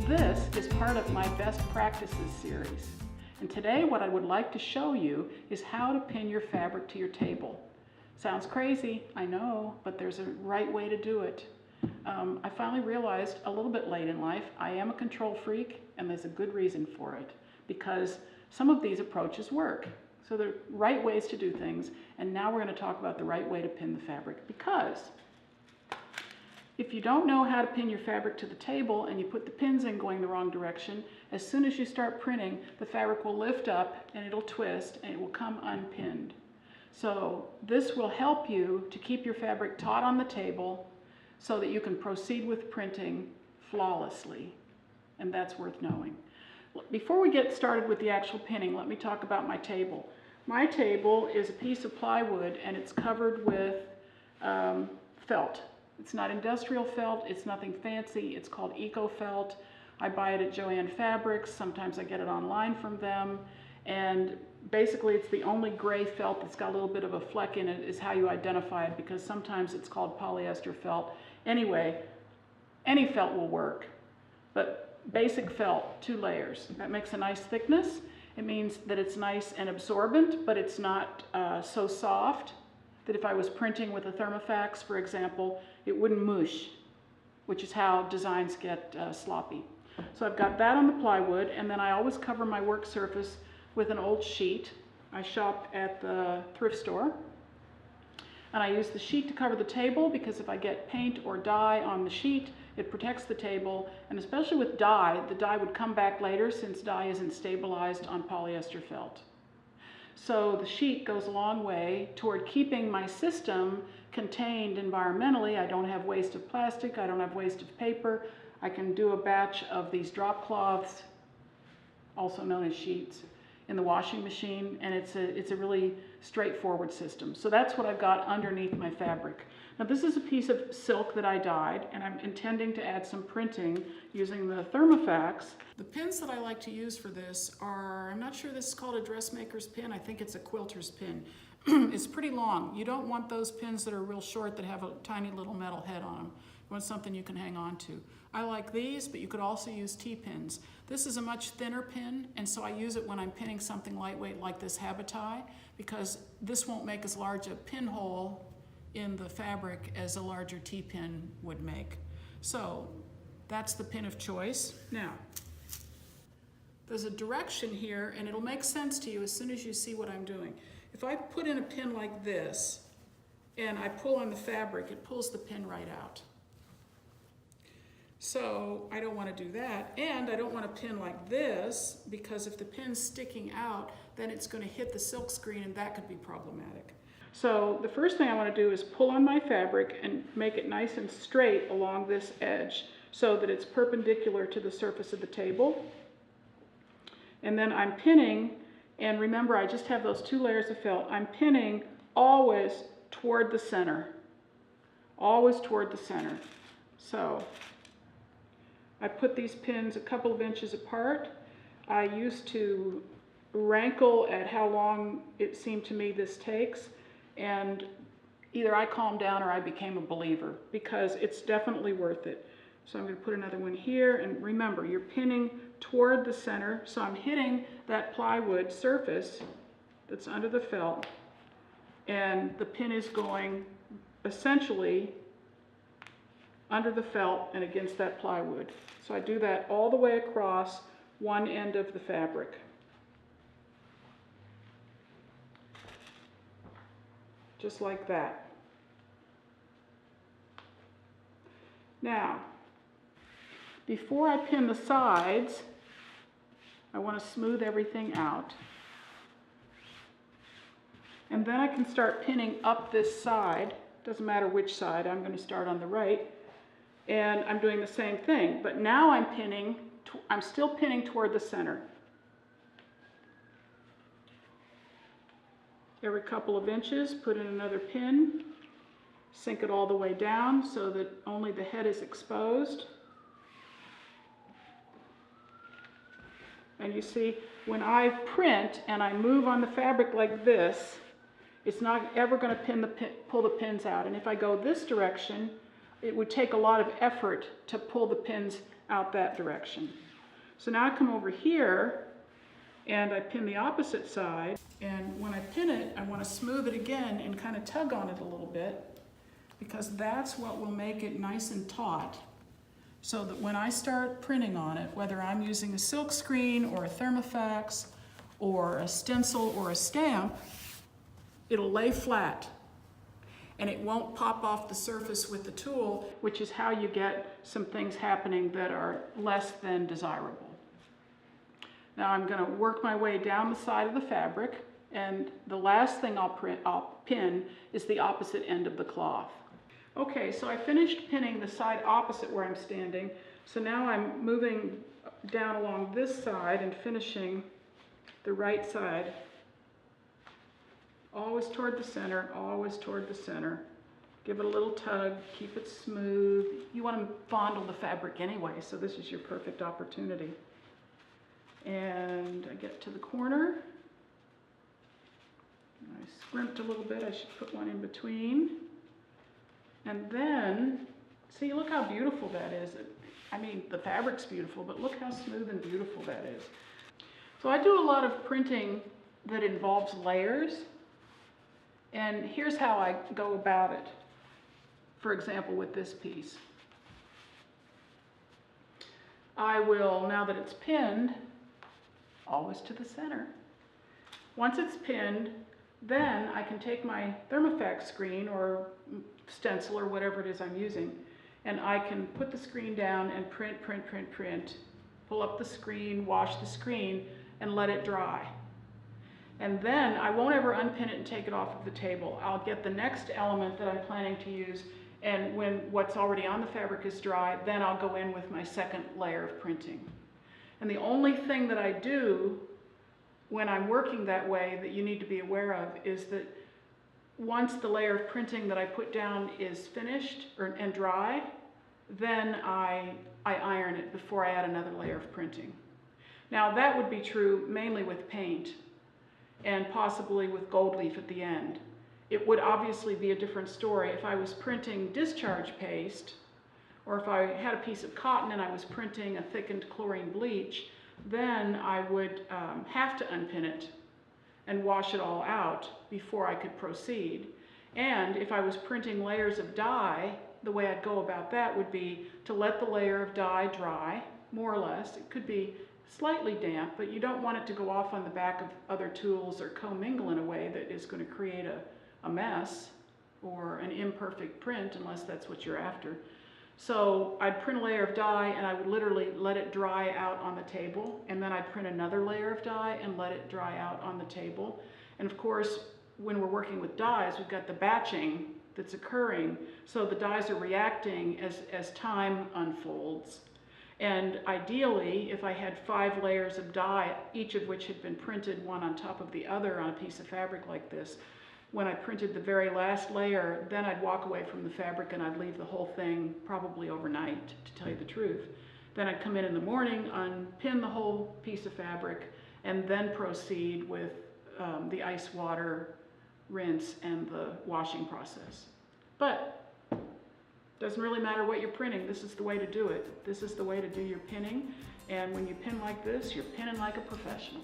This is part of my best practices series. And today what I would like to show you is how to pin your fabric to your table. Sounds crazy, I know, but there's a right way to do it. I finally realized a little bit late in life, I am a control freak, and there's a good reason for it, because some of these approaches work. So there are right ways to do things, and now we're going to talk about the right way to pin the fabric, because if you don't know how to pin your fabric to the table and you put the pins in going the wrong direction, as soon as you start printing, the fabric will lift up and it'll twist and it will come unpinned. So this will help you to keep your fabric taut on the table so that you can proceed with printing flawlessly, and that's worth knowing. Before we get started with the actual pinning, let me talk about my table. My table is a piece of plywood and it's covered with felt. It's not industrial felt, it's nothing fancy, it's called Eco Felt. I buy it at Joann Fabrics, sometimes I get it online from them, and basically it's the only gray felt that's got a little bit of a fleck in it is how you identify it, because sometimes it's called polyester felt. Anyway, any felt will work, but basic felt, 2 layers. That makes a nice thickness. It means that it's nice and absorbent, but it's not so soft that if I was printing with a Thermofax, for example, it wouldn't mush, which is how designs get sloppy. So I've got that on the plywood, and then I always cover my work surface with an old sheet. I shop at the thrift store, and I use the sheet to cover the table because if I get paint or dye on the sheet, it protects the table, and especially with dye, the dye would come back later since dye isn't stabilized on polyester felt. So the sheet goes a long way toward keeping my system contained environmentally. I don't have waste of plastic, I don't have waste of paper. I can do a batch of these drop cloths, also known as sheets, in the washing machine, and it's a really straightforward system. So that's what I've got underneath my fabric. Now this is a piece of silk that I dyed, and I'm intending to add some printing using the Thermofax. The pins that I like to use for this are, I'm not sure this is called a dressmaker's pin, I think it's a quilter's pin. It's pretty long. You don't want those pins that are real short that have a tiny little metal head on them. You want something you can hang on to. I like these, but you could also use T-pins. This is a much thinner pin, and so I use it when I'm pinning something lightweight like this habitai, because this won't make as large a pinhole in the fabric as a larger T-pin would make. So that's the pin of choice. Now, there's a direction here, and it'll make sense to you as soon as you see what I'm doing. If I put in a pin like this, and I pull on the fabric, it pulls the pin right out. So I don't want to do that, and I don't want to pin like this, because if the pin's sticking out, then it's going to hit the silk screen, and that could be problematic. So the first thing I want to do is pull on my fabric and make it nice and straight along this edge so that it's perpendicular to the surface of the table. And then I'm pinning, and remember I just have those 2 layers of felt. I'm pinning always toward the center. Always toward the center. So I put these pins a couple of inches apart. I used to rankle at how long it seemed to me this takes, and either I calmed down or I became a believer, because it's definitely worth it. So I'm going to put another one here, and remember, you're pinning toward the center, so I'm hitting that plywood surface that's under the felt, and the pin is going essentially under the felt and against that plywood. So I do that all the way across one end of the fabric. Just like that. Now, before I pin the sides, I want to smooth everything out. And then I can start pinning up this side. Doesn't matter which side, I'm going to start on the right. And I'm doing the same thing, but now I'm still pinning toward the center. Every couple of inches, put in another pin, sink it all the way down so that only the head is exposed. And you see, when I print and I move on the fabric like this, it's not ever going to pull the pins out. And if I go this direction, it would take a lot of effort to pull the pins out that direction. So now I come over here and I pin the opposite side, and when I pin it, I want to smooth it again and kind of tug on it a little bit, because that's what will make it nice and taut, so that when I start printing on it, whether I'm using a silk screen or a thermofax or a stencil or a stamp, it'll lay flat and it won't pop off the surface with the tool, which is how you get some things happening that are less than desirable. Now I'm going to work my way down the side of the fabric, and the last thing I'll pin is the opposite end of the cloth. Okay, so I finished pinning the side opposite where I'm standing, so now I'm moving down along this side and finishing the right side. Always toward the center, always toward the center. Give it a little tug, keep it smooth. You want to fondle the fabric anyway, so this is your perfect opportunity. And I get to the corner. I scrimped a little bit, I should put one in between. And then, see, look how beautiful that is. I mean, the fabric's beautiful, but look how smooth and beautiful that is. So I do a lot of printing that involves layers. And here's how I go about it. For example, with this piece. I will, now that it's pinned, always to the center. Once it's pinned, then I can take my thermofax screen or stencil or whatever it is I'm using, and I can put the screen down and print, pull up the screen, wash the screen, and let it dry. And then I won't ever unpin it and take it off of the table. I'll get the next element that I'm planning to use, and when what's already on the fabric is dry, then I'll go in with my second layer of printing. And the only thing that I do when I'm working that way that you need to be aware of is that once the layer of printing that I put down is finished and dry, then I iron it before I add another layer of printing. Now that would be true mainly with paint and possibly with gold leaf at the end. It would obviously be a different story if I was printing discharge paste, or if I had a piece of cotton and I was printing a thickened chlorine bleach, then I would have to unpin it and wash it all out before I could proceed. And if I was printing layers of dye, the way I'd go about that would be to let the layer of dye dry, more or less. It could be slightly damp, but you don't want it to go off on the back of other tools or commingle in a way that is going to create a mess or an imperfect print, unless that's what you're after. So I'd print a layer of dye and I would literally let it dry out on the table, and then I'd print another layer of dye and let it dry out on the table. And of course, when we're working with dyes, we've got the batching that's occurring, so the dyes are reacting as time unfolds. And ideally, if I had 5 layers of dye, each of which had been printed one on top of the other on a piece of fabric like this, when I printed the very last layer, then I'd walk away from the fabric and I'd leave the whole thing probably overnight, to tell you the truth. Then I'd come in the morning, unpin the whole piece of fabric, and then proceed with the ice water rinse and the washing process. But doesn't really matter what you're printing, this is the way to do it. This is the way to do your pinning, and when you pin like this, you're pinning like a professional.